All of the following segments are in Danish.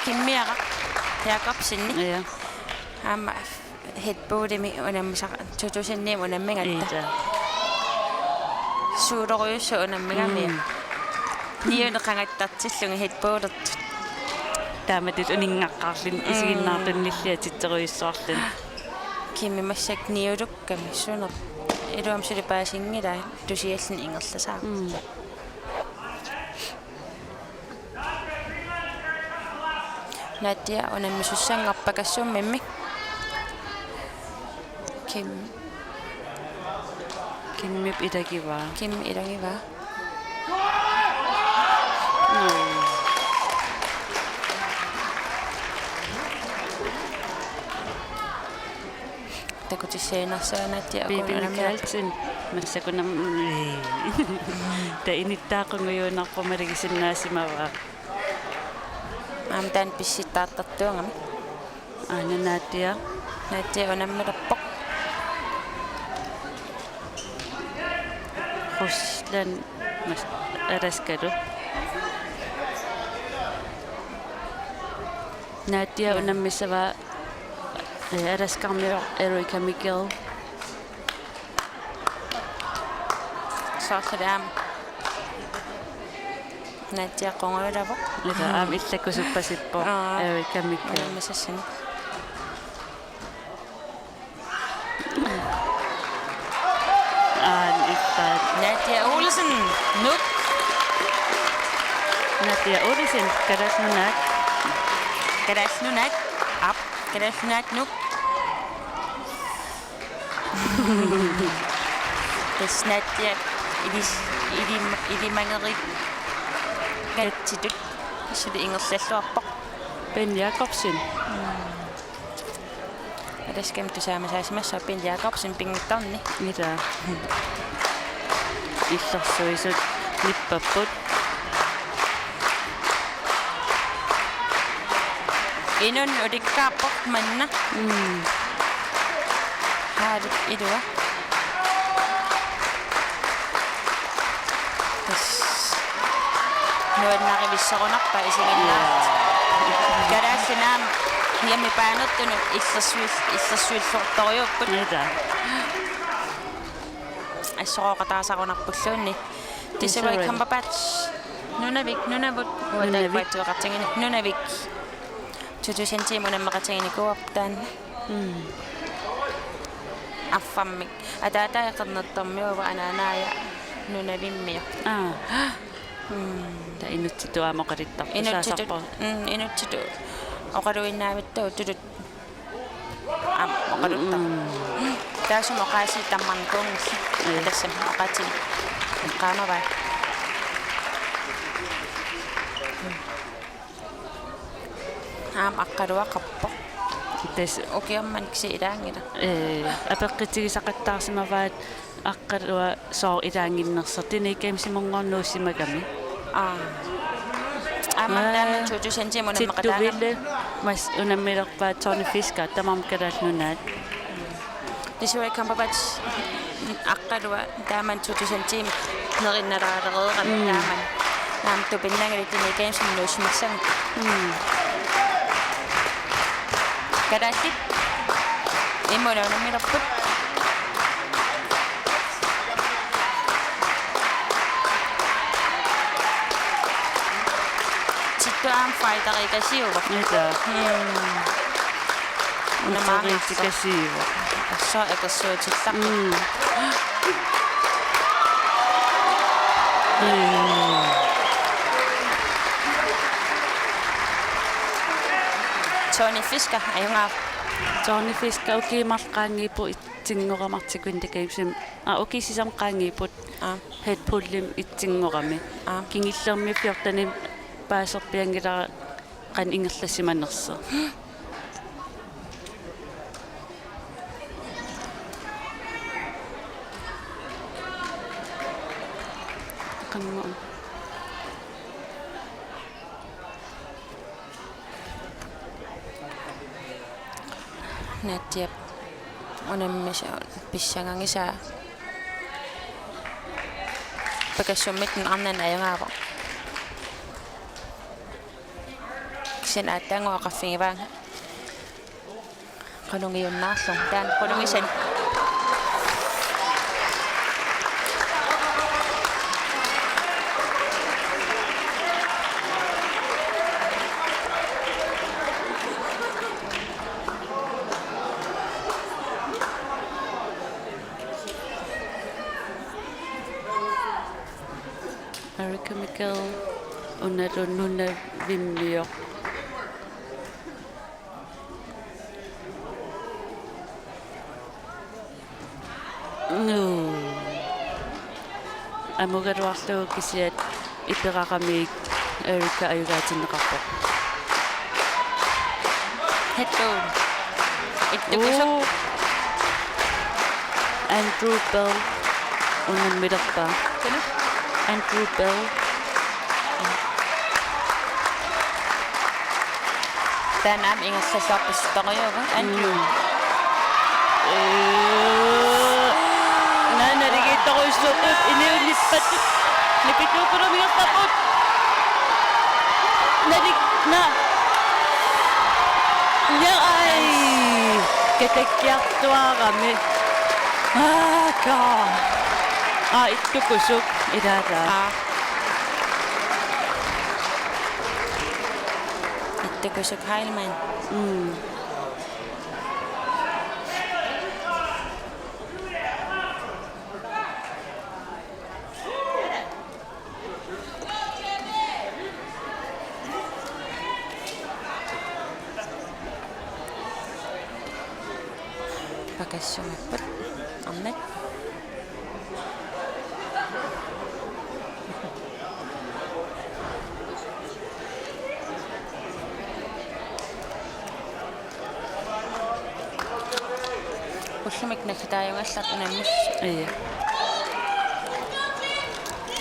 Kimmiara Jakobsen. Ja. Headboard mi unamisa 2009 unammingatta. Suuroruyussa unammigamia. Niun qangattartillunga headboardet. Taamatut uningaqqarlin isiginnaartunnilliatitteruyussoorlun. Kimmi massak niulukkami suner. Iluam sulipaasinngila tusiallin ingerlasaa. Nadia unammisussangarpakassummimmi. Kimmi idagiva. Takutiseenarsaa Nadia Bibilkaltsin massakunam ta inittaaqunguyuunarpumaligisinnaasimaraa. Amtan pissittaartartuangami. Ana Nadia unammilerpoq. Ruslan mas araskalu. Nadia unammisava araskarmiro Erika Mikkel. Saakadam. Nadia qongulavaq. Ila illakusuppasippo Erika Mikkel. Unammisassin. Nadia Olsen, Nuk. Nadia Olsen, Kadasnunat, Up, Kadasnunat, Nuk. Das Nadia, idi mangeri. Gattidut, så det engelsklæsluarpoq. Ben Jakobsen. Ja det skal du sammen med Ben Jakobsen pingtonni. Mitä? Illassuisut nippapput. Inun udikkaappoq manna. Haarit idua. Nuannarivissorunarpa isiginnaart. Kadaassinaam hiami paanuttunut illassuilluortoriupput. Mitä? Assorooqataasarunarpulluunni. Tisavai Cumberbatch. Nunavut. Uataakkuattueqartingini. Nunavik. 2010 unammeqatingini kuartaan. Affammik. Ataataaqernertormiuva anaanaaya nunavimmiu. Ta inutsitu amoqarittarpasaasarpo. Inutsitu. Oqaluinnaavittu tulut. Oqalutta. Taasum oqaasi tammankuungilli. Tassam oqaati. Qaanavai. Aqqaluaqarpo. Tes ukiammaniksi ilaangila. Apeqqitigisaqattaarsimavaat aqqalua soor ilaanginnersertini ikkamsimorngornuussimagami. Amman 2010 unammeqataanga. Mas unammilerpaat Tony Fisker tamam kadallunaat. Tisavai Cumberbatch aqqalua taaman 2010 nerinnalaalereeran taaman. Naam tupinnangalit ikkamsimnuussimassang. Kalaallit immuna unammilerput. Tuam faitarikasiuva. Mitä? Unamaaritsikasiuva. Så eqersuutillaqu. Tony Fisker ayunga. Tony Fisker ukiimarqaangiipu itsingoramartikuintakaisim. Ukisisamqaangiiput headpullim itsinngorami. Kingillermi fiortani paaserpiangilaa qan ingerlassimanerser. Qanmo. Natia unammis pissangangisa. Pakassummitten annan ayungaava. sen attangoaqaffigivaang qanungiunnaarlum taan qulungisan Chemical unna vimmiok амугаруарлуу кисиат ипперақамиик Эрика аюгаатиннеқарпо hettu ittukusuk Andrew Bell unammilerpaa kana Andrew Bell taanaam ingassasarpissutaqajuuga Andrew nana rigiittaquissuuqut iniullippat nikituukurumiortaput nadik na ja ai ketekkiartuarami ka ittukusuk ilaata ittukusuk hailman pakassumapput ammat ullumik nakitaayungallat unammus iya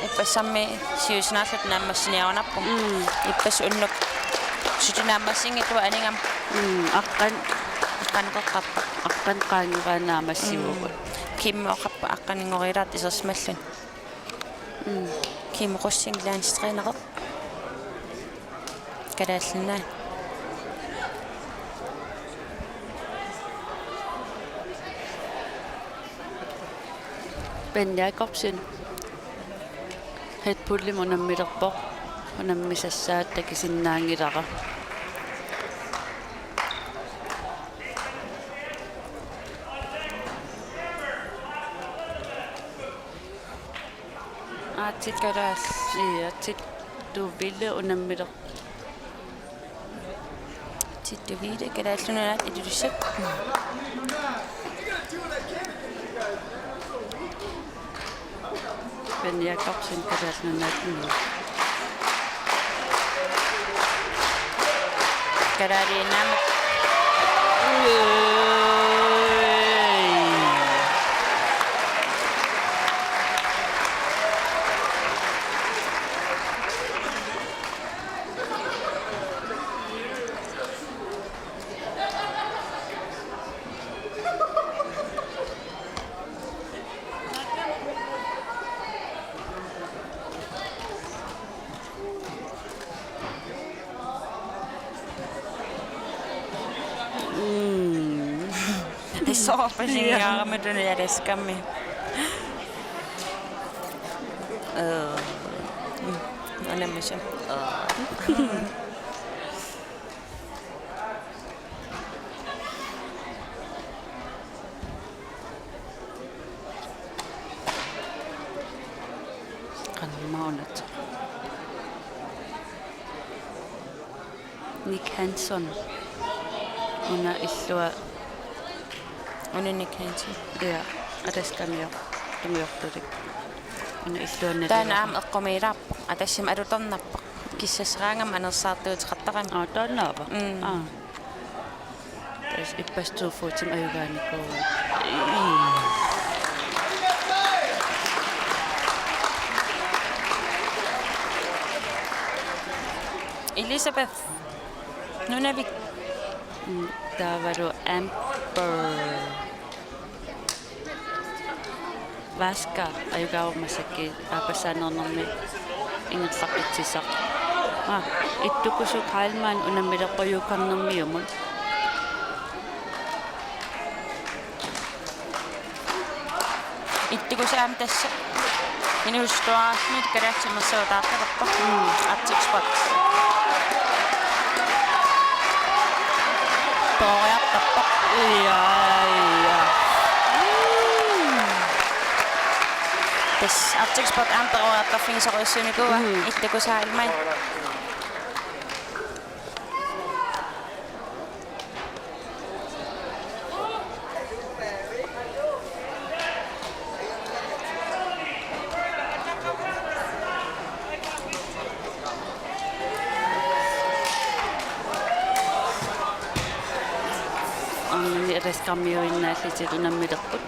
ipassammi siusnaallut naammassiniarunarpum ippas unnuk sutinaammassingitua aningam aqqanqeqqappa aqqan qaangeqaanaamassivuugut kimmoqappa aqqaningorilaat isersmallun kimmoqussinglaanstreeneqeq kalaallunaa Ben Jakobsen het pullim unammilerpoq unammisassaat takisinnaangilaqa aatit kalaall aatit tuuville unammiler tituvile kalaallunalaat itulussak Ben Jakobsen kalaallunnaatni kalaaliinaama Soopasinger med den der skammi. Olemme se. Kanmaunat. Nick Hanson. Una illua Unnik Hansen. ja adeskamio tumiortulik. Una illuanne. Taanaam eqqumilaq atassim alutarnarpa. Kissasraangam anersaartuutiqartaqam. Taannaava. Tas ippastuufuutim ayugaanikuu. Elizabeth Nunavik Tavaru Amber Vaska ayugaamasakki aapassaanernermi ingerlaqitsisaq ittukusuk halman unammileqquyuukarnermiumun Ittikusaam tässä inustua nyt kerätsemässä otaattarappa atsikspot. Pohjattappa. Tässä atsikspot antaroatta finsaroissuunikuva ittikusailmain. Reskammiuinnaalliti unammileqqut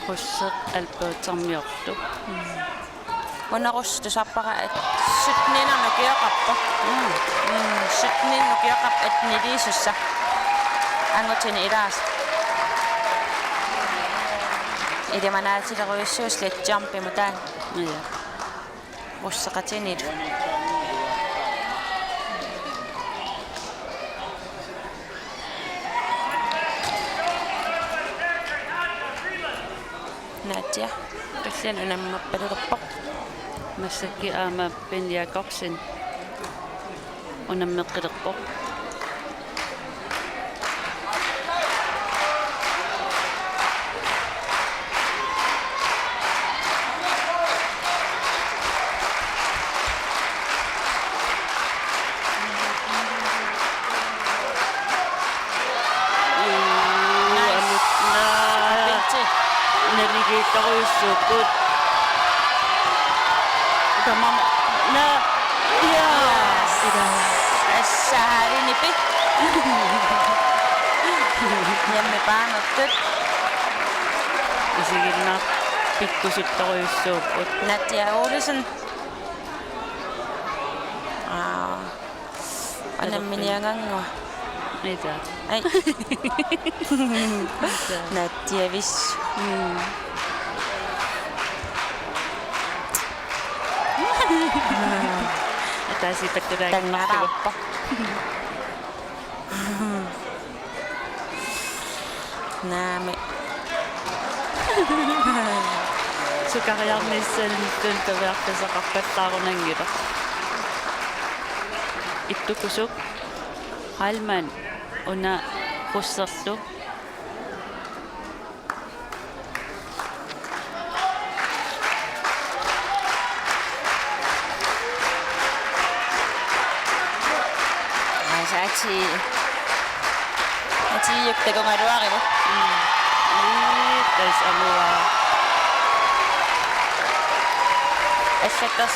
qusseq alpuutermiortu Unarustusappara at sytnina nukiaqappa. Sytnin nukiaqap at nilisussa. Angotini idas. Idemanaatileruissuus lit jumpi mutaan. Ussaqatinit. Natia. Qillan unammappalurpaq. massakki aama pinjaaqorsin unammeqqilerpoq Taruissuukkut tamam na ya Assahaalinipi. Jamme paanottut. isiginna pikkusut taruissuukkut Natia Olsen. Annamminiangangua. mitä Ai. Natia vis. Taisi pitää Tangarappa. Nääme. Sukarjarnissen tuntovertissa kappettarunangita. Ittukusuk halman una qusserlu Ati yuktegongaruarivu. tais alua Assettas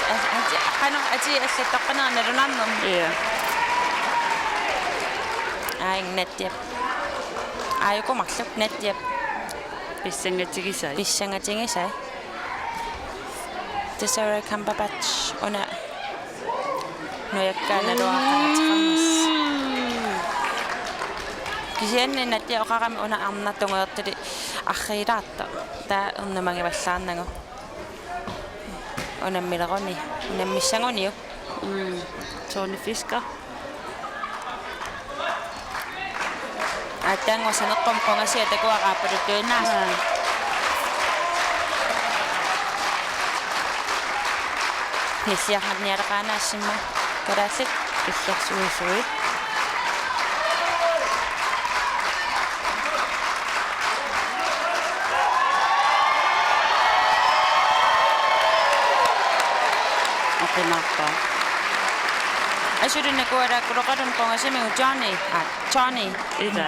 ati assettaqana narunannum. iya Aing nettiap. Ayuko maksup nettiap. pissangatsigisai Pissangatingisai. Tesara kampapatch ona noyakkana luaqanatqammas. Kisianni nattia oqarami una arnattungeertuli arriilaatta taa unnamangivallaarnagu unammileruni unammissanguniu Tony Fisker attango saneqqum qongasia takuaqaapaluttuinnaas hissiarnernialaqaanaassimma kalaallit illersuisui oqinarpaa Asurinnakuara kuroqarun qongasimigu Johnny ida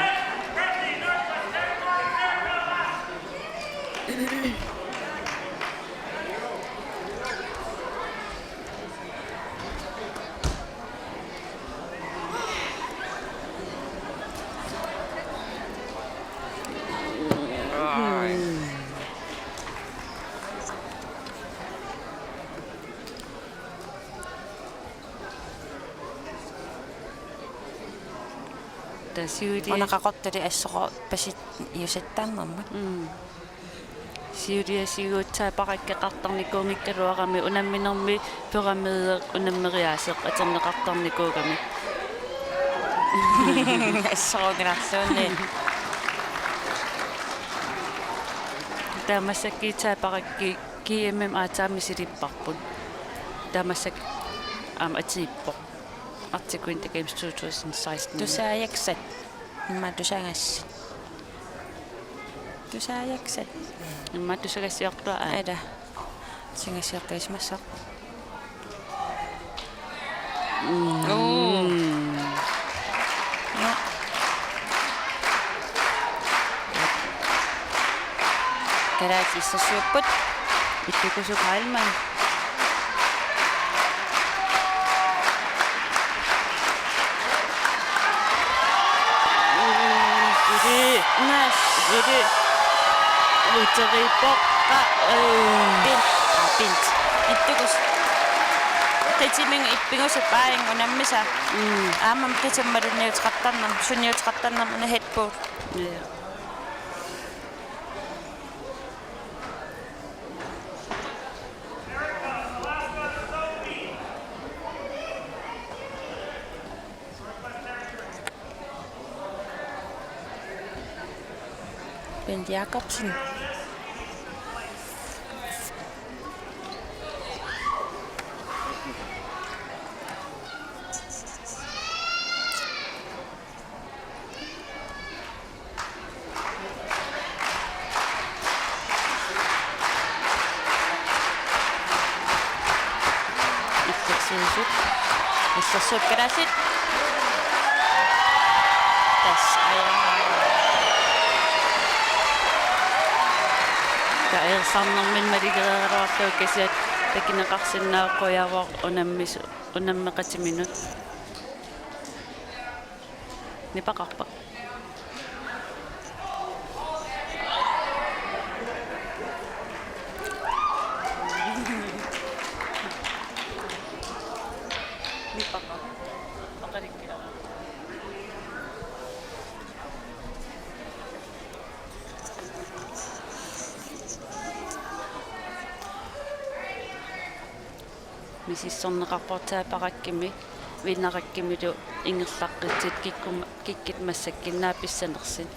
Der siudi. Onaqaqortali assoqo pasit iusattarnermat. Siudi siuutsaa paqakkaqartarnikuungikkaluaqami unamminermi perameeq unammeriaaseq aterneqartarnikuugami. Assoqinarluunni. Tamassakkiitsaa paqakki KMM aataammisilipparput. Tamassak atiippoq. Article Games 2016. Tusaajaksat. Imma tusangassat. Tusaajaksat. Imma tusagassiartua aa. Ada. Singasiartuismassaq. Ja. Karaatissassuupput. Ittukusuk Heilmann. Nas. Siudi. Uteriippoqqa. Pint. Ittukus. Qitiminga ippingusat paing unammisa. Aamam qitimmarunniutqartarnam sunniutqartarnam una headboard. Ja. Bent Jacobsen. Istassuut Kalaallit. Tässä ajaa. Der samnermin maligereeraruartuukasiat takineqarsinnaaqquyaaruaq unammeqatiminut. Nipaqarpa. Nipaqa. Paqalikkia. Misissorneqarportaa paqakkimi vinnarakkimilu ingerlaqqitsit kikkit massakkinnaappissanersin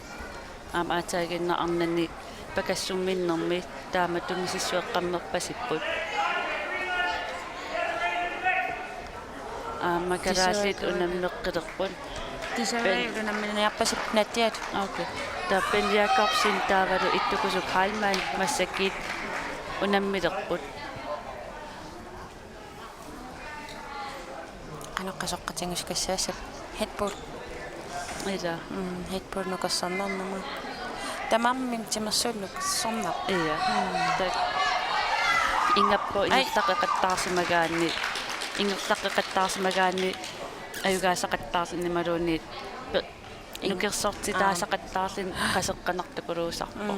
aama aataaginna arnanni pakassumminnermi taamatu misissueqqammerpasipput aama Kalaallit unammeqqilerput Tisarayulunamminniarpasip nattiat. okay tappen Jacobsin taavalu ittukusuk Heilmann massakkiit unammilerput Qanoqqasoqqatinguskassaasap headboard. ila Headboard nukassarnarnama. Tamammim timersuulluk sornar. iya tak ingappo ingertaqeqattaarsimagaanni ingertaqeqattaarsimagaanni ayugaasaqattaarsinnimaluunniit nukersortitaasaqattaarlin qaseqqanartukuluusarpo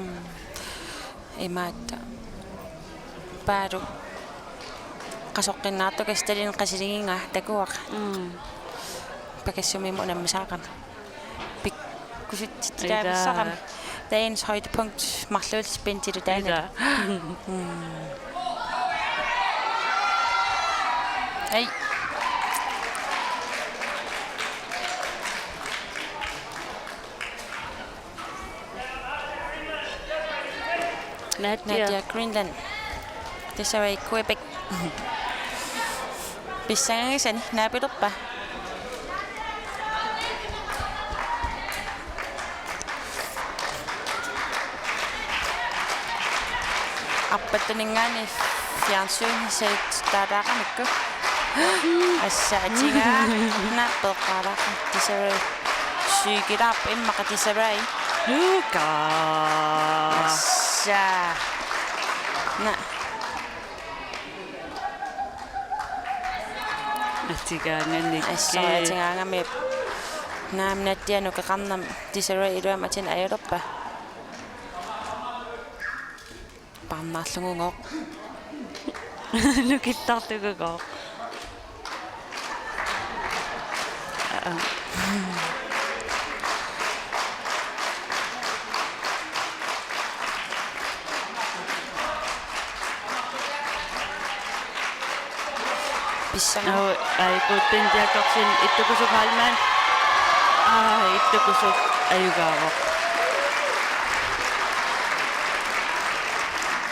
Imaatta. Paaru. Qasoqqinnaartukas talin qasiliginga takuaq. Pakassumim unammisaaqam. Pikkusittigaavissaqam. Dagens højdepunkt marluulspintilu taana. ila Ei. Nadia Greenland. Det så i Quebec. Bisangisan naapiluppa. Appataningaani fjernsynet taadaaqamikku. Assaatingaa naappeqqaalaqa tisara syykilaap immaqa tisarai. Luka Saa. Na. atigaanganni Assaatingaangami naamnattianu qaqarnam tisara iluamatin ayuluppa. Parnaarlungungoq. lukittartugugo Pissanga. Ai kun pindiakaksin ittukusuk halman. Ittukusuk ayugaavaq.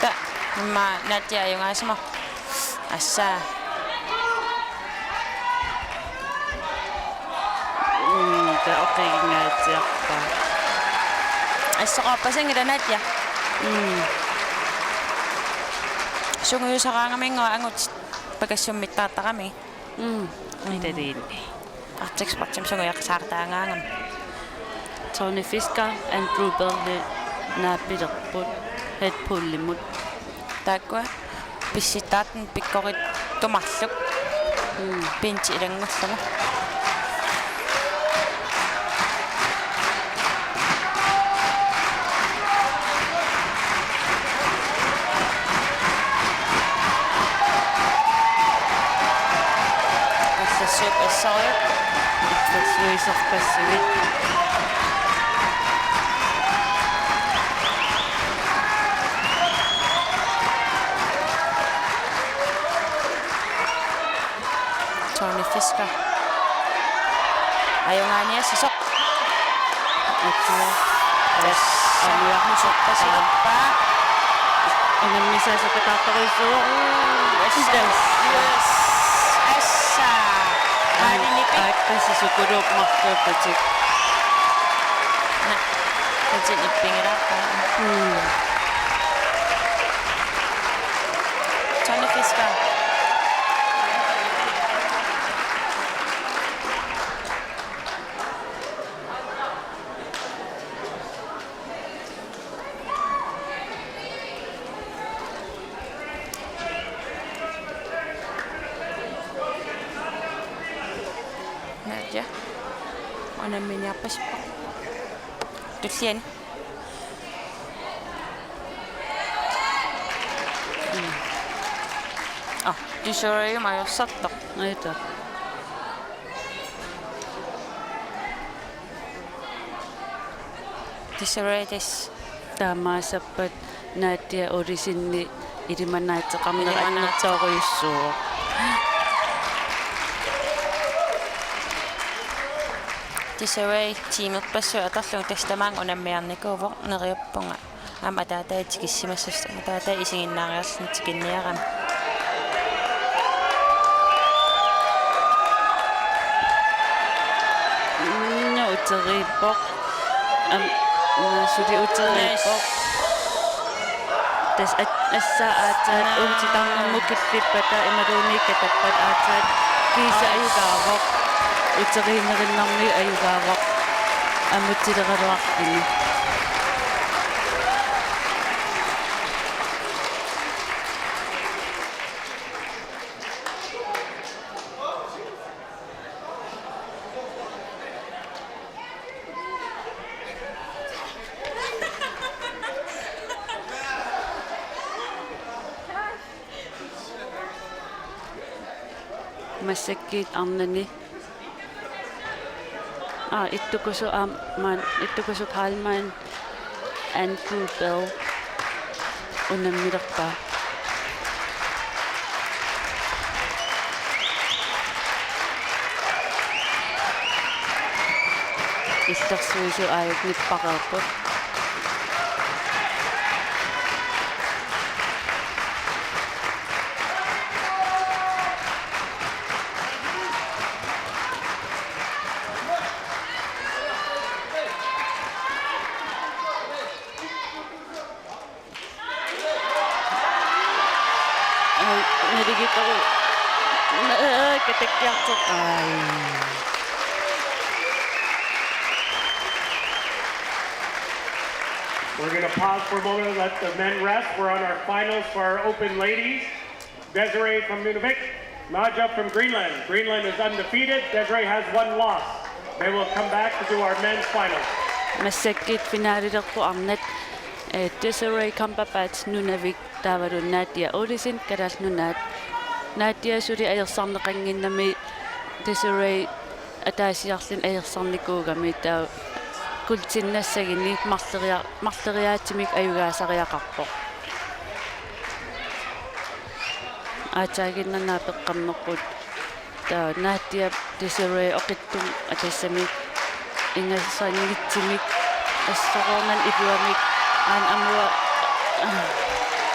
Ta ma Nadia ayungaasma. Assa. Ta oqingaatiarpa. Assaqappasangila Nadia. Sunguyusaqaangaminga angut pakassummittaartaqami. Italiini. Artikspartim sunguyaqsaartaangaangam. Tony Fisker and Bluebell naapilerput het pullimut. Taakua pissittaatn pikkorit tumarluk. Pinti ilangullugu. Super solid. Itsuisarpassivit. Tony Fisker. Ayungaania sisok. Yes. Soppa. Misa sa katatarisua. Yes. Assa. Maalinipik. Kasi sukurok maktopatik. Kasi ipingira ko. Tony Fisker. Nadia. Ano miniapas pa? Tusian. Disarray mayo sattok. Ito. Disarray des. Tama sapat Nadia orisinni irimannaitsa qamnerannartooquyussuuq. Disarray tiimerpassu atarlung tastamaang unammiarnikuuvoq neriuppunga. Ama taatai tikissimassasta taatai isinginnaariarlun tikinniaram. Uteriippoq suli uteriippoq tas assaaataat ultitarnermukillipпата ималууниккатаппат аатаат киса аюгаавоq утерииннериннарми аюгаавоq аммутилераluartini массаккиит арнани ittukusu man ittukusuk halman and Bluebell unammilerpa istarsuisu ayuk nipparerput We're going to pause for a moment and let the men rest. We're on our finals for our open ladies. Desiree from Nunavik, Nadja from Greenland. Greenland is undefeated. Desiree has one loss. They will come back to do our men's finals. Massakit finalilerpu arnat Desiree kampapat Nunavik tavaru Nadia Olisin kadal Nunaat Nadia suri ayersarneqanginnami Desiree ataasiarlin ayersarnikuugami taa kultinnassagini marleriaatimik ayugaasariaqarpoq aataaginnanaa peqqammeqqut Natia Desiree Okittum Atesami Ingasangitimik Assorongan Ibuamik An Amua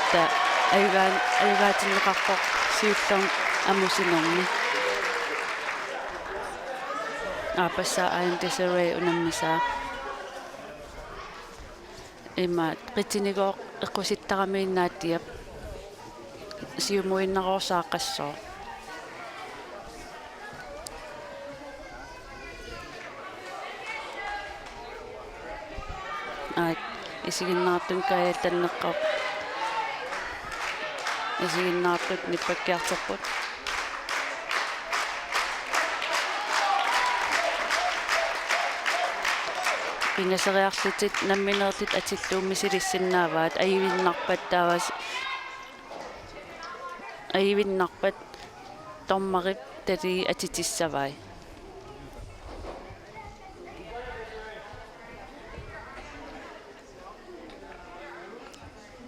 Ta Ayugatin Nakakok Siutang Amusinongi Apasa An Desiree Unamisa Ima Ritinigo Kusittarami Natia Siumuin Narosaakasso Isiginnaartun kaayatanneqqap isiginnaartut nippakkiarterput pingaseriarlutit nammineertit atilluumisilissinnaavaat ayivinnarpat tormarip tali atitissavai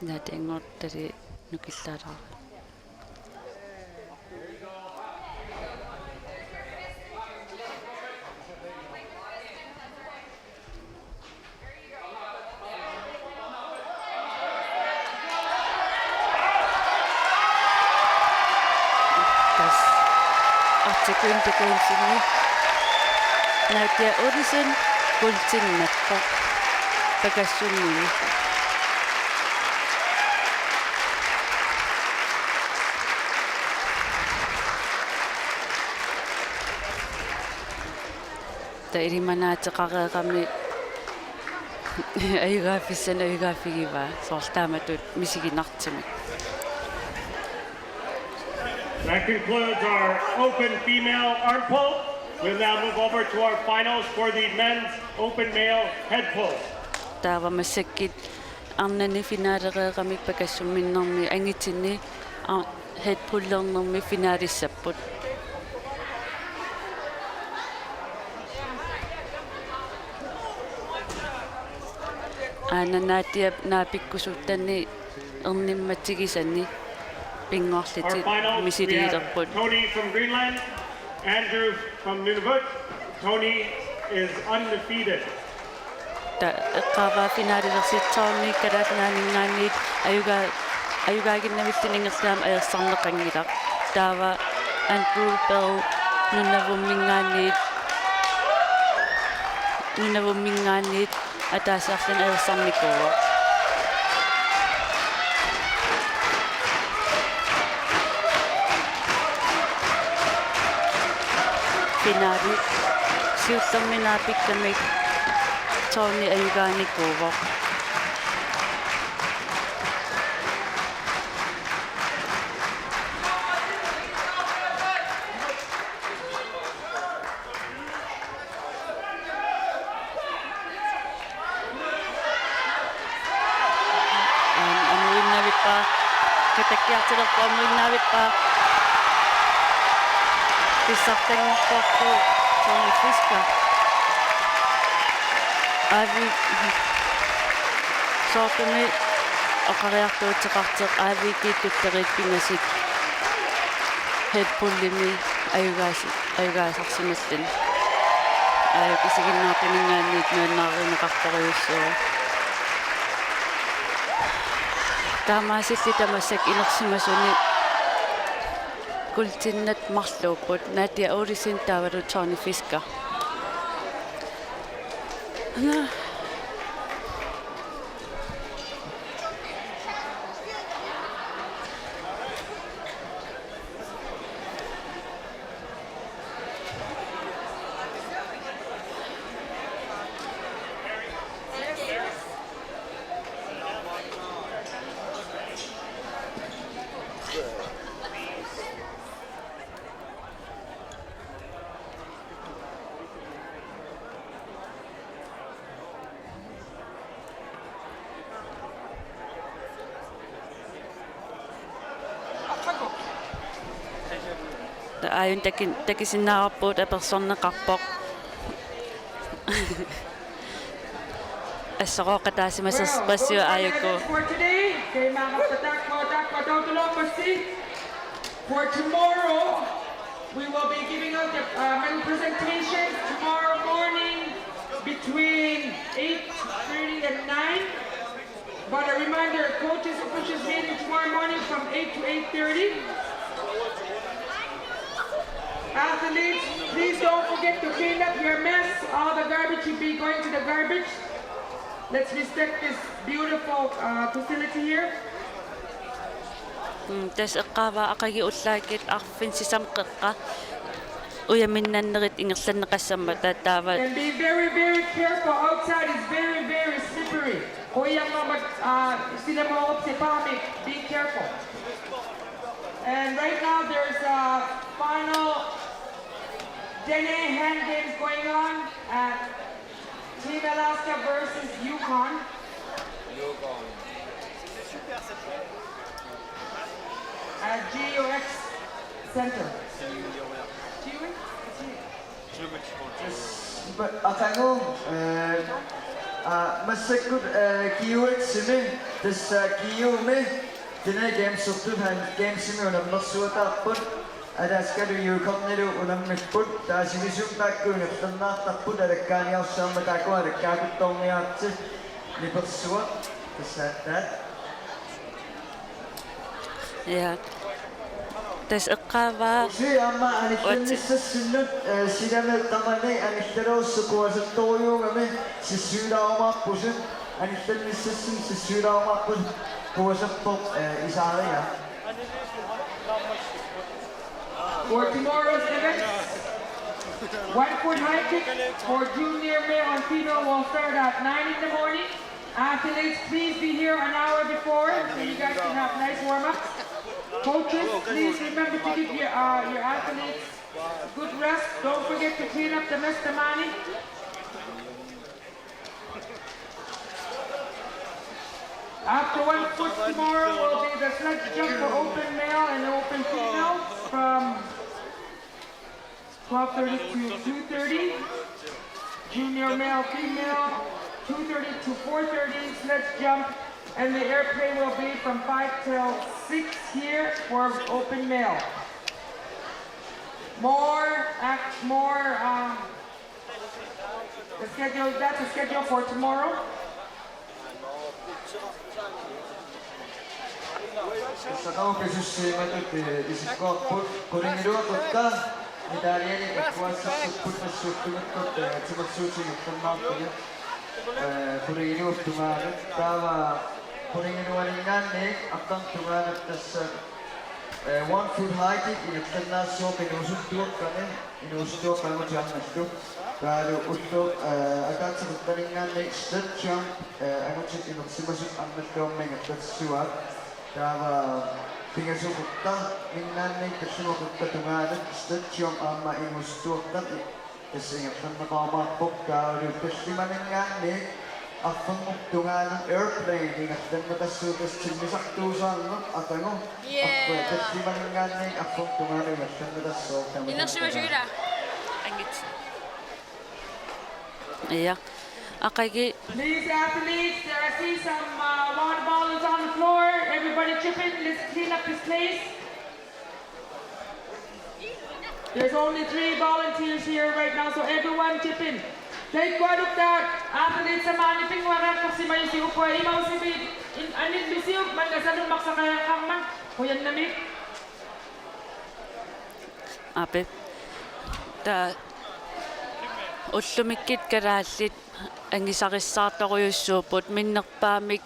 Natingot tali nukillaaraa tas artikuntakuinsinni Natia Odison kultinnappa pakassunnini Irimanaateqareeqami ayugaafissan ayugaafigiva soortaamatut misiginartimik That concludes our open female arm pull. We'll now move over to our finals for the men's open male head pull. Taavamassakit arnani finaalereeqamik pakassumminnermi angitinni head pullernermi finaalissapput Natia naapikkusuttanni ernimmatsigisanni pinngorliti misiliilerput Tony from Greenland, Andrew from Nunavut. Tony is undefeated. Ta eqqaavaa finaalilersitsaarni kalaatnaaningaanniit ayugaaginnavittiningerlaam ajersarneqangilaq taava Andrew Bell nunavummingaanniit ataasiarlun ajersarnikuuga finaali siullerminaapikkamik Tony ayugaanikuuga Katakiartilerpa amuinnaavippa pissartanngorpuartu Tony Fiska Avi soortumi oqariartuutseqarteq aavikiittutterit pingasit headpullimi ayugaasarsimallun kisiginnaartuningaanniit nuannaarineqartoriussua Taamaasilli tamassak inersimasuni kultinnat marluupput Natia Odison taavalu Tony Fiska Ayun takisinnaarpuut apersorneqarpoq Assoqoqataasimaserpassua ayakku For tomorrow, We will be giving out the medal presentations tomorrow morning between 8:30 and 9. But a reminder, coaches and coaches meeting tomorrow morning from 8 to 8:30. Athletes, please don't forget to clean up your mess. All the garbage should be going to the garbage. Let's respect this beautiful facility here. Tässä qaava aqagi ullaakit arfin sisamqeqqa uyaminannerit ingerlanneqassamma taataava And be very, very careful. Outside is very, very slippery. Be careful. And right now there's a final Dene hand games going on at Team Alaska versus Yukon. At GUX Center. Atango, masakut kiuet sini, this kiu me, dina game suktu han game sini unam nasuata pun, ada sekali Yukon niru unam mikput, dah sini sumpak ku ni tanah taput ada kani awsam mataku ada kakut tongnya tu, ni bersuat, kesadat. ja tässä qaava Si amma anittanissa sinut sidame tamane anitterossa kuosa toyungame si sydaumappusen anittanissa si sydaumappusen kuosa pop isaleja. For tomorrow's event, 1-foot high kick for junior male and female will start at 9 in the morning. Athletes, please be here an hour before so you guys can have nice warm-ups. Coaches, please remember to give your athletes good rest. Don't forget to clean up the mess, Tamani. After 1 foot tomorrow will be the sledge jump for open male and open female from 12:30 to 2:30. Junior male, female, 2:30 to 4:30 sledge jump. And the airplane will be from 5 till 6 here for open male. That's the schedule for tomorrow. Sakau kesusimatut isikko kuringiruwa kutta midariani kuasa put masukut kutta cimaksuci kuttamappuja kuringiruwa tumanut tava kuringiruwa linganne akkan tumanut tässä 1 foot high kick inattannasso penusuttuokkane inustuokkamu jamnastu Lalu untuk akan sebenarnya nih step jump, aku cek masuk amat kau mengetat suat, kalau tinggal sukutta, minnan nih kesemua kutta tungan step jump ama inustuak tapi kesingat sama kau mapok kalau kesimanya nih apa tungan airplane ingat dan mereka sudah semisak tu sana atau no, apa kesimanya nih apa tungan ingat dan mereka sudah. Ingat juga. ja aqagi Please, athletes, I see some water bottles on the floor. Everybody chip in. Let's clean up this place. There's only 3 volunteers here right now, so everyone chip in. Take one of that. Athletes, sa maniping warak kasi may si upo. Imaw si Bid. Anit bisiyo. Mangasanong maksakaya kang man. Kuyan namit. ape ta ullumikit karaallit angisaqissaartoruyussuuput minnerpaamik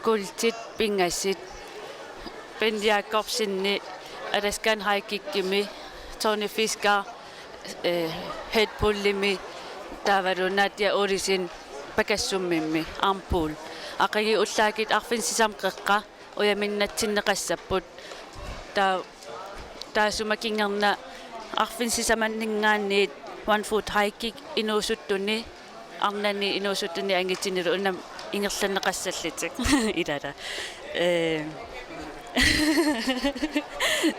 kultit pingasit pendiakorsinni alaskan haikikkimi Tony Fisker headpullimi taavarunaatia urisin pakassumimmi ampul aqagi ullaakit arfinsisamqeqqa uyaminnatinneqassapput taasumakingerna arfinsisamanningaanniit 1 foot high kick inuusuttunni arnani inuusuttunni angitinilu unam ingerlanneqassallitik ilala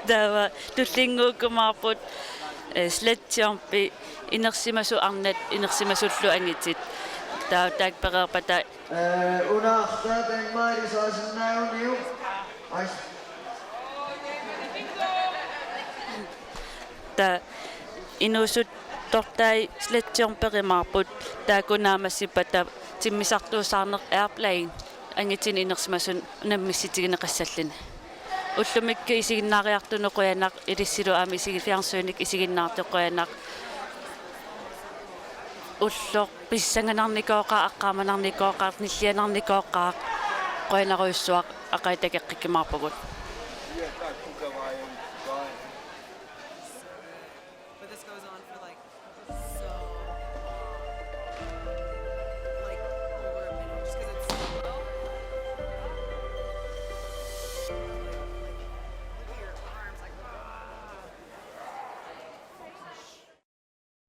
dawa tullinguukkumaarput sledjumpi inersimasu arnat inersimasullu angitit taakpereerpata Una den Mairis Asennauniu. ta inusut tortai sletsion perimarput taakunaamassipata timmisartuusaarneq airplane angitin inersmasun nammissitigineqassallini ullumikki isiginnaariartunequyanaq ilissilu aami isigifiarsuunik isiginnaartequyanaq ulloq pissanganarnikooqa aqqaamanarnikooqa nillianarnikooqa qoynaruissuaq aqaitakeqqikkimaarpugut